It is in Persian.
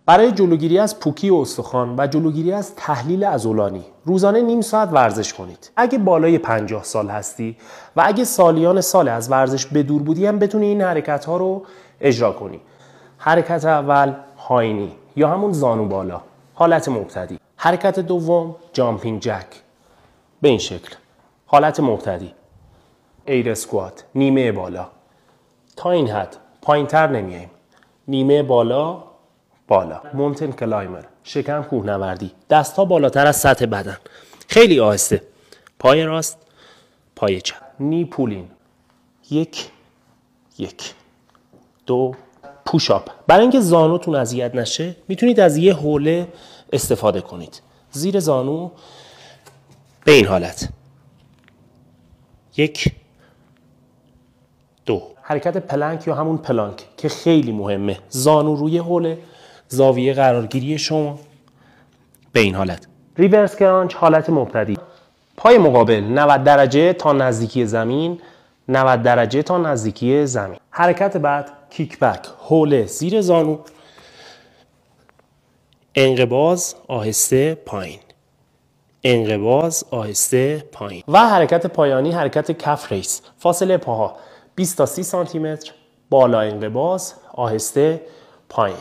برای جلوگیری از پوکی استخوان و جلوگیری از تحلیل عضلانی روزانه نیم ساعت ورزش کنید. اگه بالای 50 سال هستی و اگه سالیان سال از ورزش به دور بودی هم بتونی این حرکت ها رو اجرا کنی. حرکت اول هاینی یا همون زانو بالا، حالت مبتدی. حرکت دوم جامپینگ جک، به این شکل، حالت مبتدی. ایر اسکوات، نیمه بالا. تا این حد، پایین‌تر نمیاییم. نیمه بالا، بالا. مونتن کلایمر، شکم کوهنوردی. دست‌ها بالاتر از سطح بدن. خیلی آهسته. پای راست، پای چپ. نی پولین. 1 1 2 پوشاپ. برای اینکه زانوتون اذیت نشه میتونید از یه حوله استفاده کنید. زیر زانو به این حالت. 1 2. حرکت پلنک یا همون پلانک که خیلی مهمه. زانو روی حوله، زاویه قرارگیری شما به این حالت. ریورس کرانچ، حالت مبتدی. پای مقابل 90 درجه تا نزدیکی زمین، 90 درجه تا نزدیکی زمین. حرکت بعد کیک بک، حوله زیر زانو، انقباض آهسته پایین، انقباض آهسته پایین. و حرکت پایانی حرکت کف ریس. فاصله پاها 20 تا 30 سانتی متر، بالا انقباض آهسته پایین.